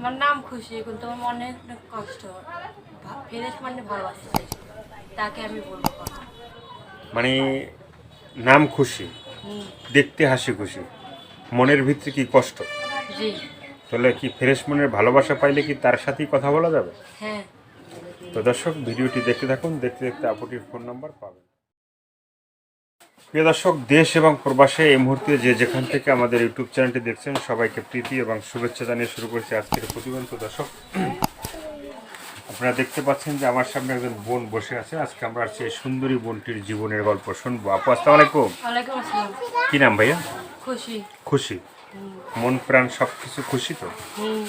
আমার নাম খুশি, কিন্তু আমার মনে অনেক কষ্ট। ফেরেশ মানে ভালোবাসা, তাকে আমি বলবো কথা। মানে নাম খুশি, হুম। দেখতে হাসি খুশি, মনের ভিতরে কি কষ্ট? জি। তাহলে কি ফ্রেশ মনের ভালোবাসা পাইলে কি তার সাথেই কথা বলা যাবে? হ্যাঁ। তো দর্শক, ভিডিওটি দেখতে থাকুন, দেখতে দেখতে আপুটির ফোন নাম্বার পাবেন। প্রিয় দর্শক, দেশ এবং প্রবাসে এই মুহূর্তে যে যেখান থেকে আমাদের ইউটিউব চ্যানেলটি দেখছেন, সবাইকে প্রীতি এবং শুভেচ্ছা জানিয়ে শুরু করেছি আজকের প্রতিবেদন। তো দর্শক, আপনারা দেখতে পাচ্ছেন যে আমার সামনে একজন বোন বসে আছে। আজকে আমরা সেই সুন্দরী বোনটির জীবনের গল্প শুনবো। আপু, আসসালামু আলাইকুম। ওয়ালাইকুম আসসালাম। কি নাম ভাইয়া? খুশি। খুশি? হুম। মন প্রাণ সব কিছু খুশি তো? হুম।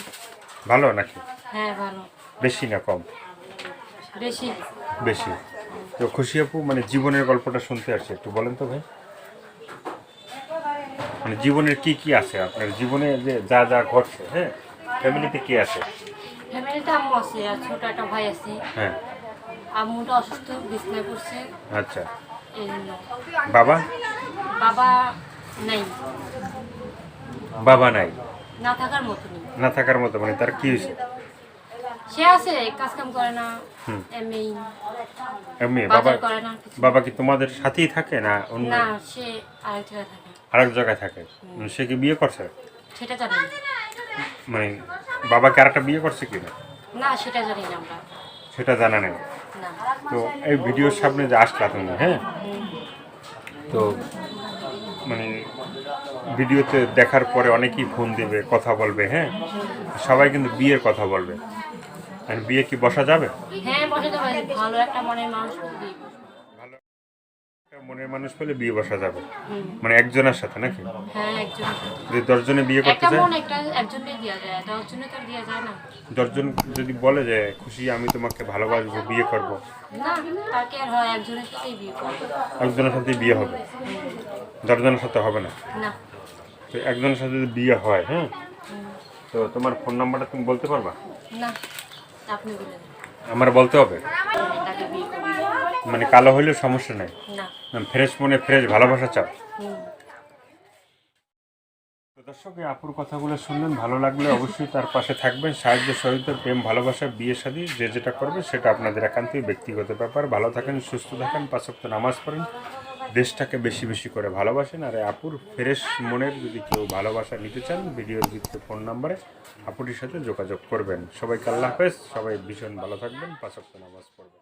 ভালো নাকি? হ্যাঁ, ভালো। বেশি না কম? বেশি। বেশি। তো খুশি আপু, মানে জীবনের গল্পটা শুনতে আসছে, একটু বলেন তো ভাই। মানে জীবনের কি কি আছে আপনার জীবনে, যে যা যা ঘটছে, হ্যাঁ, ফ্যামিলিতে কে আছে? ফ্যামিলিতে আম্মু আছে আর ছোট একটা ভাই আছে। হ্যাঁ। আম্মুটা অসুস্থ, বিছনায় পড়ছে। আচ্ছা। এই জন্য। বাবা? বাবা নেই। বাবা নাই? না থাকার মতনই। না থাকার মতো মানে তার কি হয়েছে? সে আছে, কাজ কাম করে না। হুম। এমনি এমনি বাবা? বাজার করে না কিছু। বাবা কি তোমাদের সাথেই থাকে না অন্য না, সে আরেক জায়গায় থাকে। আরেক জায়গায় থাকে? সে কি বিয়ে করছে? সেটা জানি না। মানে বাবাকে আরেকটা বিয়ে করছে কি না? না, সেটা জানি না আমরা। সেটা জানা নেই। না। তো এই ভিডিওর সামনে যে আসলা তুমি, হ্যাঁ, হুম। তো মানে ভিডিওতে দেখার পরে অনেকেই ফোন দেবে, কথা বলবে, হ্যাঁ, সবাই কিন্তু বিয়ের কথা বলবে। আর বিয়ে কি বসা যাবে? হ্যাঁ, বসাতে পারি। ভালো একটা মনের মানুষ হলে বিয়ে করবো। ভালো একটা মনের মানুষ পেলে বিয়ে বসা যাবে। হুম। মানে একজনের সাথে নাকি? হ্যাঁ, একজন। যদি 10 জনে বিয়ে করতে একটা চায়, মন একটা একজনকে দেওয়া যায়, 10 জনে তো আর দেওয়া যায় না। 10 জন যদি বলে যে খুশি আমি তোমাকে ভালোবাসবো, বিয়ে করব, না, তাকে আর হয় একজনের সাথেই বিয়ে করবো। একজনের সাথে বিয়ে হবে, 10 জনের সাথে হবে না। না। তো একজনের সাথে যদি বিয়ে হয়, হ্যাঁ, হুম। তো তোমার ফোন নাম্বারটা তুমি বলতে পারবা? না, আপনি বলে দেন। আমার বলতে হবে? তাকে বিয়ে করবো। মানে কালো হইলেও সমস্যা নেই? না। ফ্রেশ মনে ফ্রেশ ভালোবাসা চাও? হুম। তো দর্শক, এই আপুর কথাগুলো শুনলেন, ভালো লাগলে অবশ্যই তার পাশে থাকবেন। সাহায্য সহযোগিতা, প্রেম ভালোবাসা, বিয়ে শাদী যে যেটা করবে সেটা আপনাদের একান্তই ব্যক্তিগত ব্যাপার। ভালো থাকেন, সুস্থ থাকেন, 5 ওয়াক্ত নামাজ পড়েন, দেশটাকে বেশি বেশি করে ভালোবাসেন। আর এই আপুর ফ্রেশ মনের যদি কেউ ভালোবাসা নিতে চান, ভিডিওর ভিত্তিতে ফোন নাম্বারে আপুটির সাথে যোগাযোগ করবেন। সবাইকে আল্লাহ হাফেজ, সবাই ভীষণ ভালো থাকবেন, 5 ওয়াক্ত নামাজ পড়বেন।